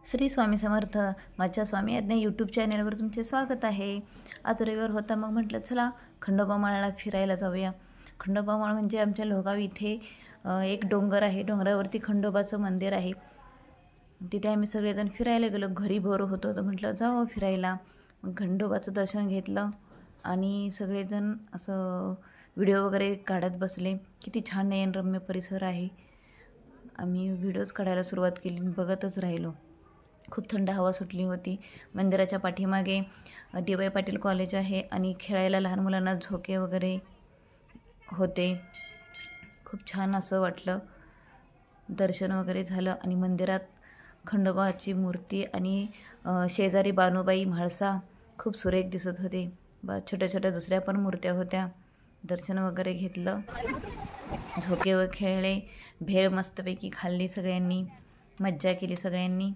श्री स्वामी समर्थ. माझ्या स्वामी आज्ञा यूट्यूब चॅनलवर तुमचे स्वागत आहे. आज रविवार होता, मग म्हटलं चला खंडोबा माळला फिरायला जाऊया. खंडोबा माळ म्हणजे आमच्या लोहगाव इथे एक डोंगर आहे. डोंगरावरती खंडोबाचं मंदिर आहे. तिथे आम्ही सगळेजण फिरायला गेलो. घरी बोर होतो तर म्हटलं जावं फिरायला. मग खंडोबाचं दर्शन घेतलं आणि सगळेजण असं व्हिडिओ वगैरे काढत बसले. किती छान नयनरम्य परिसर आहे. आम्ही व्हिडिओज काढायला सुरुवात केली, बघतच राहिलो. खूप थंड हवा सुटली होती. मंदिराच्या पाठीमागे डी.वाय. पाटील कॉलेज आहे आणि खेळायला लहान मुलांना झोके वगैरे होते. खूप छान असं वाटलं. दर्शन वगैरे झालं आणि मंदिरात खंडोबाची मूर्ती आणि शेजारी बानुबाई म्हाळसा खूप सुरेख दिसत होते. छोट्या छोट्या दुसऱ्या पण मूर्त्या होत्या. दर्शन वगैरे घेतलं, झोके व खेळले, भेळ मस्तपैकी खाल्ली सगळ्यांनी, मज्जा केली सगळ्यांनी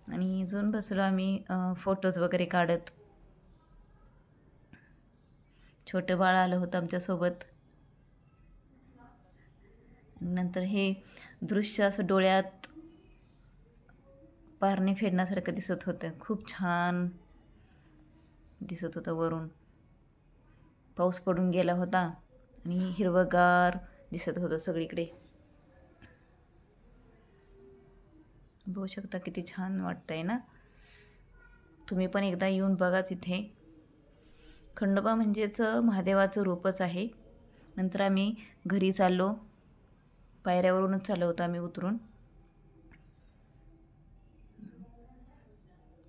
आणि अजून बसलो आम्ही फोटोज वगैरे काढत. छोटं बाळ आलं होतं आमच्यासोबत. नंतर हे दृश्य असं डोळ्यात पारणे फेडण्यासारखं दिसत होतं. खूप छान दिसत होतं. वरून पाऊस पडून गेला होता आणि हिरवगार दिसत होतं सगळीकडे. बघू शकता किती छान वाटतंय ना. तुम्ही पण एकदा येऊन बघाच इथे. खंडोबा म्हणजेच महादेवाचं रूपच आहे. नंतर आम्ही घरी चाललो. पायऱ्यावरूनच चाललो होतो आम्ही उतरून.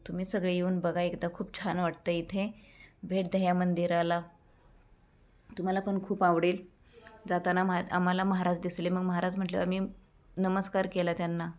तुम्ही सगळे येऊन बघा एकदा. खूप छान वाटतं इथे. भेट द्या या मंदिराला. तुम्हाला पण खूप आवडेल. जाताना आम्हाला महाराज दिसले. मग महाराज म्हटलं, आम्ही नमस्कार केला त्यांना.